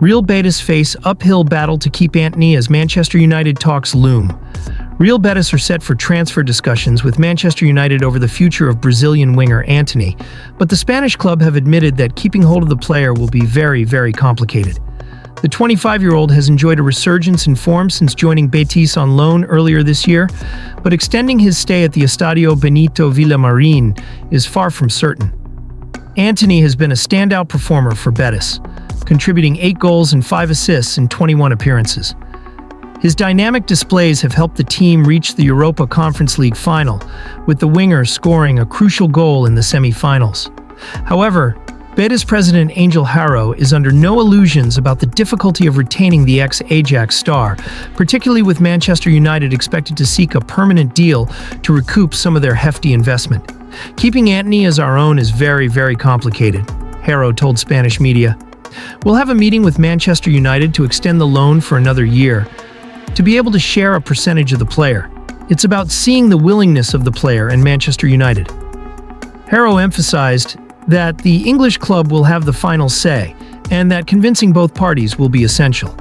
Real Betis face uphill battle to keep Antony as Manchester United talks loom. Real Betis are set for transfer discussions with Manchester United over the future of Brazilian winger Antony, but the Spanish club have admitted that keeping hold of the player will be very, very complicated. The 25-year-old has enjoyed a resurgence in form since joining BETIS on loan earlier this year, but extending his stay at the Estadio Benito Villamarín is far from certain. Antony has been a standout performer for Betis, contributing 8 goals and 5 assists in 21 appearances. His dynamic displays have helped the team reach the Europa Conference League final, with the winger scoring a crucial goal in the semi-finals. However, Betis president Angel Haro is under no illusions about the difficulty of retaining the ex-Ajax star, particularly with Manchester United expected to seek a permanent deal to recoup some of their hefty investment. Keeping Antony as our own is very, very complicated, Haro told Spanish media. We'll have a meeting with Manchester United to extend the loan for another year, to be able to share a percentage of the player. It's about seeing the willingness of the player and Manchester United. Haro emphasized that the English club will have the final say, and that convincing both parties will be essential.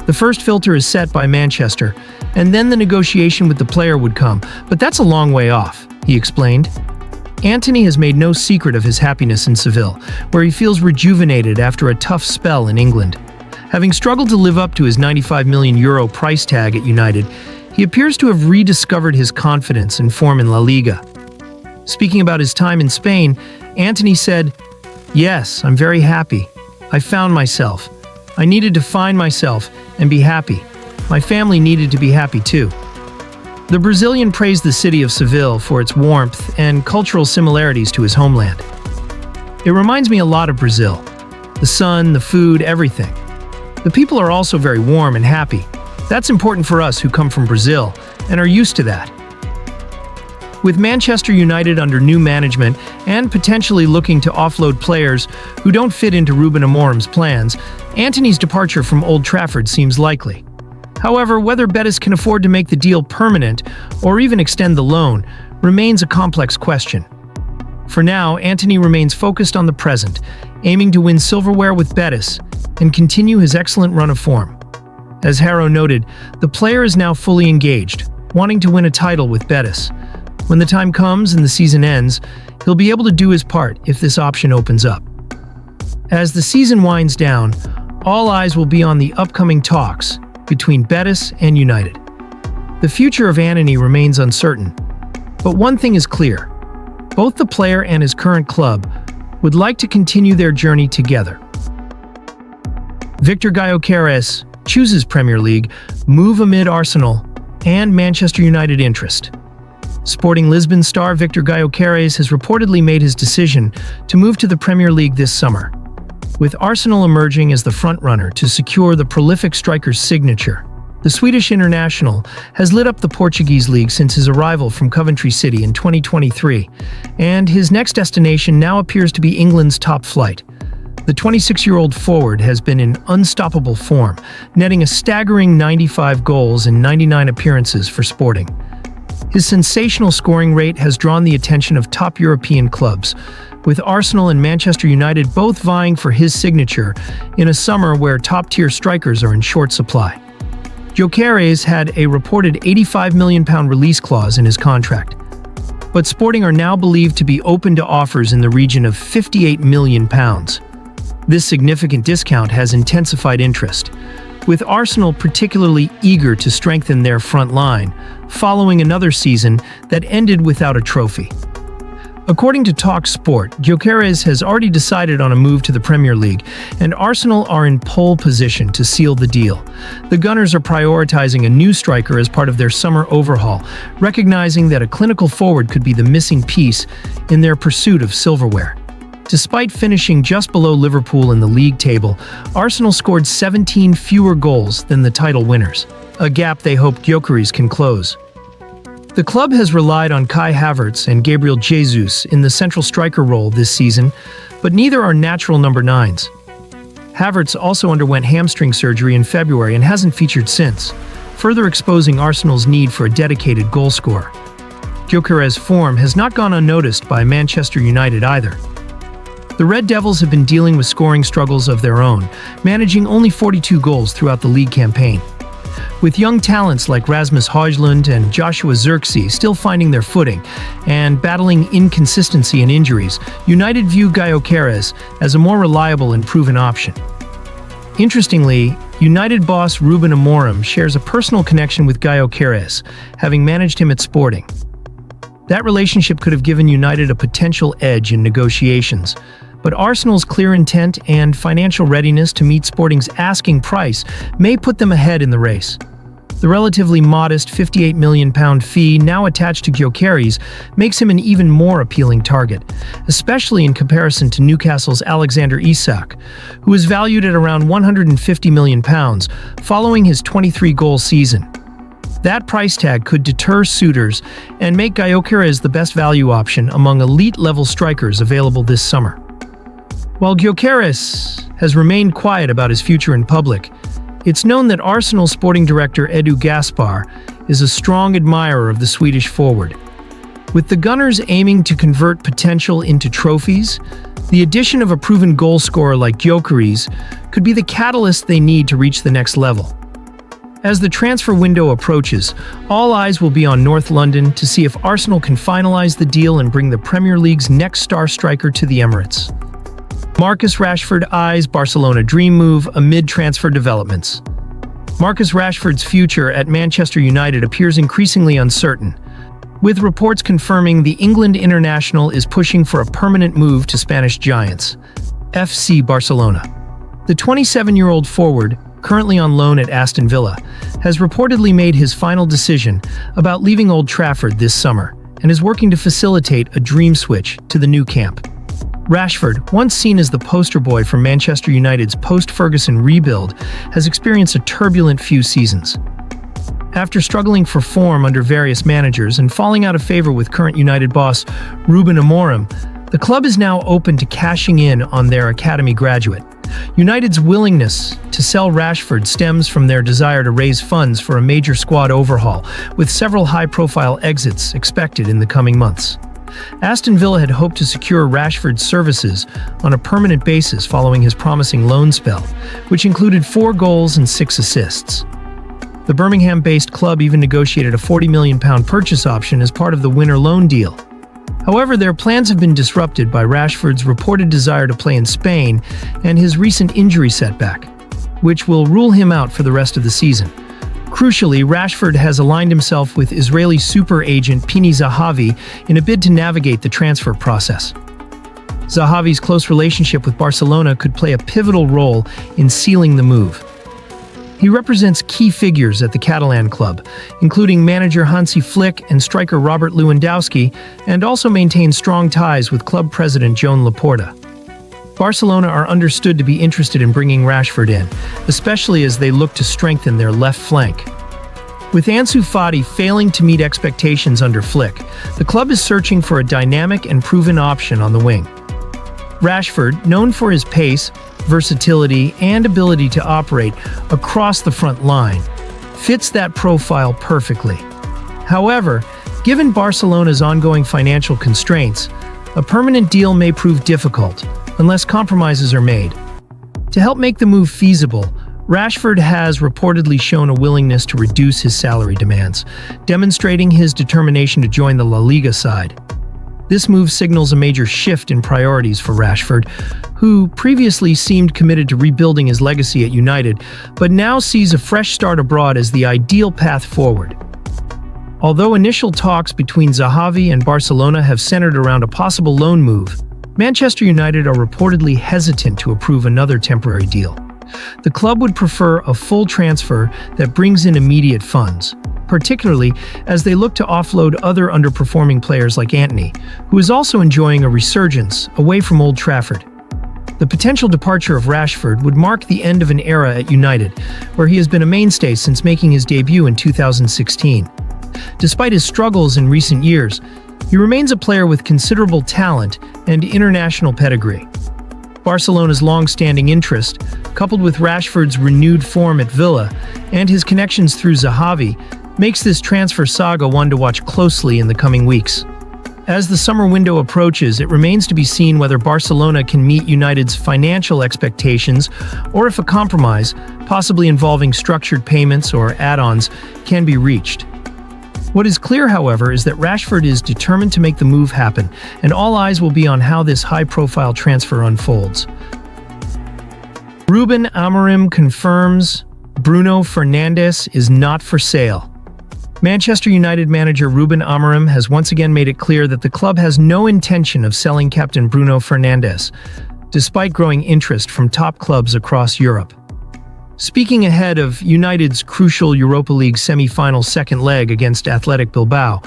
The first filter is set by Manchester, and then the negotiation with the player would come, but that's a long way off, he explained. Antony has made no secret of his happiness in Seville, where he feels rejuvenated after a tough spell in England. Having struggled to live up to his €95 million price tag at United, he appears to have rediscovered his confidence and form in La Liga. Speaking about his time in Spain, Antony said, "Yes, I'm very happy. I found myself. I needed to find myself and be happy. My family needed to be happy too." The Brazilian praised the city of Seville for its warmth and cultural similarities to his homeland. "It reminds me a lot of Brazil. The sun, the food, everything. The people are also very warm and happy. That's important for us who come from Brazil and are used to that." With Manchester United under new management and potentially looking to offload players who don't fit into Ruben Amorim's plans, Antony's departure from Old Trafford seems likely. However, whether Betis can afford to make the deal permanent or even extend the loan remains a complex question. For now, Antony remains focused on the present, aiming to win silverware with Betis and continue his excellent run of form. As Haro noted, the player is now fully engaged, wanting to win a title with Betis. When the time comes and the season ends, he'll be able to do his part if this option opens up. As the season winds down, all eyes will be on the upcoming talks between Betis and United. The future of Antony remains uncertain, but one thing is clear. Both the player and his current club would like to continue their journey together. Victor Gyökeres chooses Premier League move amid Arsenal and Manchester United interest. Sporting Lisbon star Victor Gyökeres has reportedly made his decision to move to the Premier League this summer, with Arsenal emerging as the frontrunner to secure the prolific striker's signature. The Swedish international has lit up the Portuguese league since his arrival from Coventry City in 2023, and his next destination now appears to be England's top flight. The 26-year-old forward has been in unstoppable form, netting a staggering 95 goals in 99 appearances for Sporting. His sensational scoring rate has drawn the attention of top European clubs, with Arsenal and Manchester United both vying for his signature in a summer where top-tier strikers are in short supply. Gyökeres had a reported £85 million release clause in his contract, but Sporting are now believed to be open to offers in the region of £58 million. This significant discount has intensified interest, with Arsenal particularly eager to strengthen their front line following another season that ended without a trophy. According to TalkSport, Gyökeres has already decided on a move to the Premier League, and Arsenal are in pole position to seal the deal. The Gunners are prioritizing a new striker as part of their summer overhaul, recognizing that a clinical forward could be the missing piece in their pursuit of silverware. Despite finishing just below Liverpool in the league table, Arsenal scored 17 fewer goals than the title winners, a gap they hope Gyökeres can close. The club has relied on Kai Havertz and Gabriel Jesus in the central striker role this season, but neither are natural number 9s. Havertz also underwent hamstring surgery in February and hasn't featured since, further exposing Arsenal's need for a dedicated goalscorer. Gyökeres' form has not gone unnoticed by Manchester United either. The Red Devils have been dealing with scoring struggles of their own, managing only 42 goals throughout the league campaign. With young talents like Rasmus Højlund and Joshua Zirkzee still finding their footing and battling inconsistency and injuries, United view Gyökeres as a more reliable and proven option. Interestingly, United boss Ruben Amorim shares a personal connection with Gyökeres, having managed him at Sporting. That relationship could have given United a potential edge in negotiations, but Arsenal's clear intent and financial readiness to meet Sporting's asking price may put them ahead in the race. The relatively modest £58 million fee now attached to Gyökeres makes him an even more appealing target, especially in comparison to Newcastle's Alexander Isak, who is valued at around £150 million following his 23-goal season. That price tag could deter suitors and make Gyökeres the best value option among elite-level strikers available this summer. While Gyökeres has remained quiet about his future in public, it's known that Arsenal sporting director Edu Gaspar is a strong admirer of the Swedish forward. With the Gunners aiming to convert potential into trophies, the addition of a proven goal scorer like Gyökeres could be the catalyst they need to reach the next level. As the transfer window approaches, all eyes will be on North London to see if Arsenal can finalize the deal and bring the Premier League's next star striker to the Emirates. Marcus Rashford eyes Barcelona dream move amid transfer developments. Marcus Rashford's future at Manchester United appears increasingly uncertain, with reports confirming the England international is pushing for a permanent move to Spanish giants, FC Barcelona. The 27-year-old forward, currently on loan at Aston Villa, has reportedly made his final decision about leaving Old Trafford this summer and is working to facilitate a dream switch to the new camp. Rashford, once seen as the poster boy for Manchester United's post-Ferguson rebuild, has experienced a turbulent few seasons. After struggling for form under various managers and falling out of favor with current United boss Ruben Amorim, the club is now open to cashing in on their academy graduate. United's willingness to sell Rashford stems from their desire to raise funds for a major squad overhaul, with several high-profile exits expected in the coming months. Aston Villa had hoped to secure Rashford's services on a permanent basis following his promising loan spell, which included 4 goals and 6 assists. The Birmingham-based club even negotiated a £40 million purchase option as part of the winter loan deal. However, their plans have been disrupted by Rashford's reported desire to play in Spain and his recent injury setback, which will rule him out for the rest of the season. Crucially, Rashford has aligned himself with Israeli super agent Pini Zahavi in a bid to navigate the transfer process. Zahavi's close relationship with Barcelona could play a pivotal role in sealing the move. He represents key figures at the Catalan club, including manager Hansi Flick and striker Robert Lewandowski, and also maintains strong ties with club president Joan Laporta. Barcelona are understood to be interested in bringing Rashford in, especially as they look to strengthen their left flank. With Ansu Fati failing to meet expectations under Flick, the club is searching for a dynamic and proven option on the wing. Rashford, known for his pace, versatility, and ability to operate across the front line, fits that profile perfectly. However, given Barcelona's ongoing financial constraints, a permanent deal may prove difficult unless compromises are made. To help make the move feasible, Rashford has reportedly shown a willingness to reduce his salary demands, demonstrating his determination to join the La Liga side. This move signals a major shift in priorities for Rashford, who previously seemed committed to rebuilding his legacy at United, but now sees a fresh start abroad as the ideal path forward. Although initial talks between Zahavi and Barcelona have centered around a possible loan move, Manchester United are reportedly hesitant to approve another temporary deal. The club would prefer a full transfer that brings in immediate funds, particularly as they look to offload other underperforming players like Antony, who is also enjoying a resurgence away from Old Trafford. The potential departure of Rashford would mark the end of an era at United, where he has been a mainstay since making his debut in 2016. Despite his struggles in recent years, he remains a player with considerable talent and international pedigree. Barcelona's long-standing interest, coupled with Rashford's renewed form at Villa and his connections through Zahavi, makes this transfer saga one to watch closely in the coming weeks. As the summer window approaches, it remains to be seen whether Barcelona can meet United's financial expectations or if a compromise, possibly involving structured payments or add-ons, can be reached. What is clear, however, is that Rashford is determined to make the move happen, and all eyes will be on how this high-profile transfer unfolds. Ruben Amorim confirms Bruno Fernandes is not for sale. Manchester United manager Ruben Amorim has once again made it clear that the club has no intention of selling captain Bruno Fernandes, despite growing interest from top clubs across Europe. Speaking ahead of United's crucial Europa League semi-final second leg against Athletic Bilbao,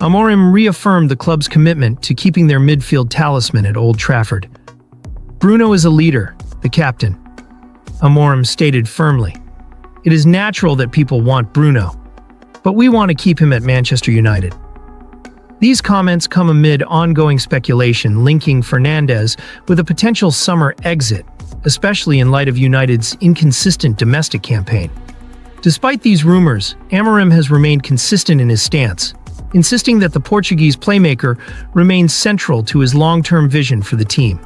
Amorim reaffirmed the club's commitment to keeping their midfield talisman at Old Trafford. Bruno is a leader, the captain, Amorim stated firmly. It is natural that people want Bruno, but we want to keep him at Manchester United. These comments come amid ongoing speculation linking Fernandes with a potential summer exit, especially in light of United's inconsistent domestic campaign. Despite these rumors, Amorim has remained consistent in his stance, insisting that the Portuguese playmaker remains central to his long-term vision for the team.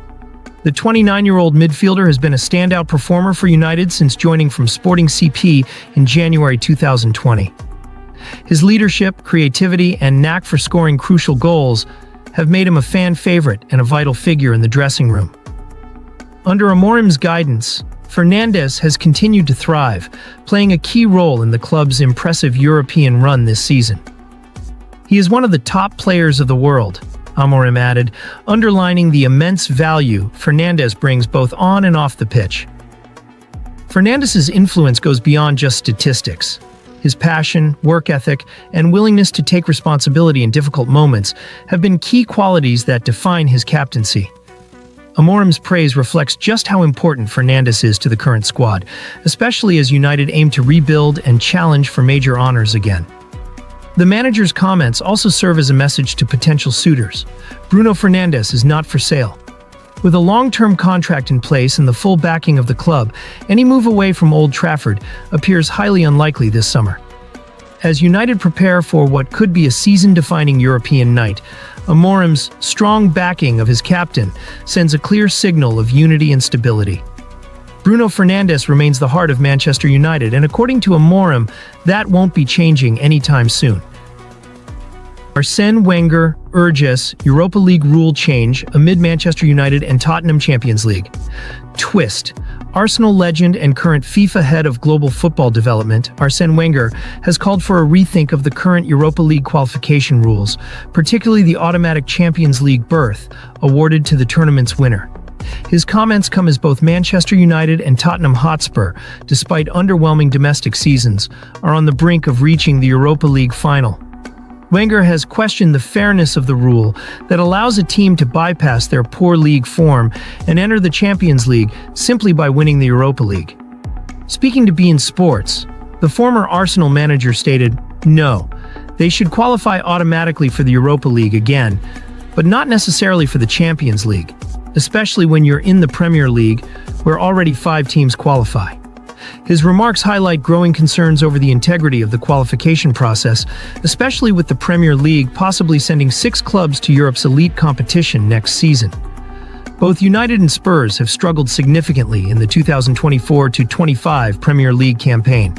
The 29-year-old midfielder has been a standout performer for United since joining from Sporting CP in January 2020. His leadership, creativity, and knack for scoring crucial goals have made him a fan favorite and a vital figure in the dressing room. Under Amorim's guidance, Fernandes has continued to thrive, playing a key role in the club's impressive European run this season. He is one of the top players of the world, Amorim added, underlining the immense value Fernandes brings both on and off the pitch. Fernandes' influence goes beyond just statistics. His passion, work ethic, and willingness to take responsibility in difficult moments have been key qualities that define his captaincy. Amorim's praise reflects just how important Fernandes is to the current squad, especially as United aim to rebuild and challenge for major honors again. The manager's comments also serve as a message to potential suitors. Bruno Fernandes is not for sale. With a long-term contract in place and the full backing of the club, any move away from Old Trafford appears highly unlikely this summer. As United prepare for what could be a season-defining European night, Amorim's strong backing of his captain sends a clear signal of unity and stability. Bruno Fernandes remains the heart of Manchester United, and according to Amorim, that won't be changing anytime soon. Arsene Wenger urges Europa League rule change amid Manchester United and Tottenham Champions League. Twist. Arsenal legend and current FIFA head of global football development, Arsene Wenger, has called for a rethink of the current Europa League qualification rules, particularly the automatic Champions League berth awarded to the tournament's winner. His comments come as both Manchester United and Tottenham Hotspur, despite underwhelming domestic seasons, are on the brink of reaching the Europa League final. Wenger has questioned the fairness of the rule that allows a team to bypass their poor league form and enter the Champions League simply by winning the Europa League. Speaking to beIN Sports, the former Arsenal manager stated, "No, they should qualify automatically for the Europa League again, but not necessarily for the Champions League, especially when you're in the Premier League, where already 5 teams qualify." His remarks highlight growing concerns over the integrity of the qualification process, especially with the Premier League possibly sending 6 clubs to Europe's elite competition next season. Both United and Spurs have struggled significantly in the 2024-25 Premier League campaign.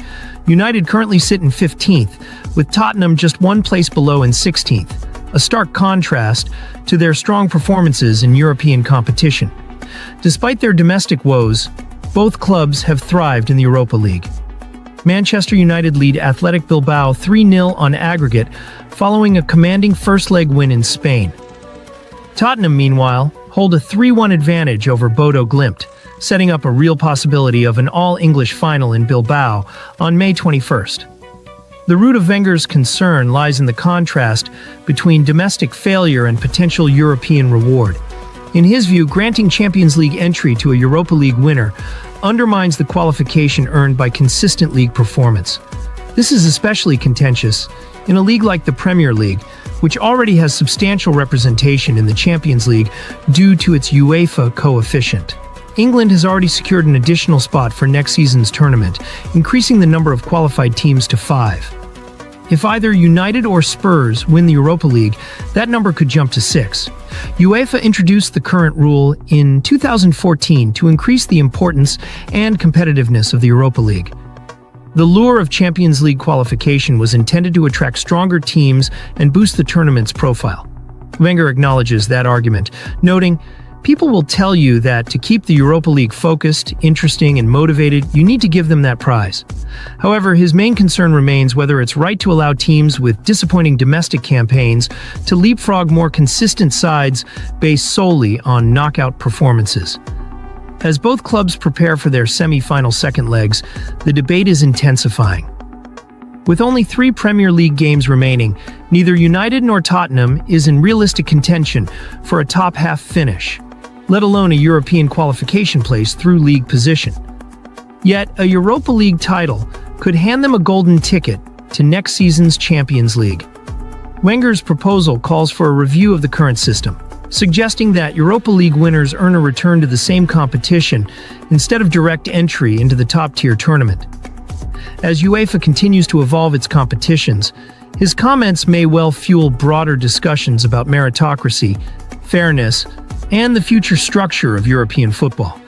United currently sit in 15th, with Tottenham just 1 place below in 16th, a stark contrast to their strong performances in European competition. Despite their domestic woes, both clubs have thrived in the Europa League. Manchester United lead Athletic Bilbao 3-0 on aggregate following a commanding first-leg win in Spain. Tottenham, meanwhile, hold a 3-1 advantage over Bodo Glimt, setting up a real possibility of an all-English final in Bilbao on May 21st. The root of Wenger's concern lies in the contrast between domestic failure and potential European reward. In his view, granting Champions League entry to a Europa League winner undermines the qualification earned by consistent league performance. This is especially contentious in a league like the Premier League, which already has substantial representation in the Champions League due to its UEFA coefficient. England has already secured an additional spot for next season's tournament, increasing the number of qualified teams to 5. If either United or Spurs win the Europa League, that number could jump to 6. UEFA introduced the current rule in 2014 to increase the importance and competitiveness of the Europa League. The lure of Champions League qualification was intended to attract stronger teams and boost the tournament's profile. Wenger acknowledges that argument, noting, "People will tell you that to keep the Europa League focused, interesting, and motivated, you need to give them that prize." However, his main concern remains whether it's right to allow teams with disappointing domestic campaigns to leapfrog more consistent sides based solely on knockout performances. As both clubs prepare for their semi-final second legs, the debate is intensifying. With only 3 Premier League games remaining, neither United nor Tottenham is in realistic contention for a top-half finish, let alone a European qualification place through league position. Yet, a Europa League title could hand them a golden ticket to next season's Champions League. Wenger's proposal calls for a review of the current system, suggesting that Europa League winners earn a return to the same competition instead of direct entry into the top-tier tournament. As UEFA continues to evolve its competitions, his comments may well fuel broader discussions about meritocracy, fairness, and the future structure of European football.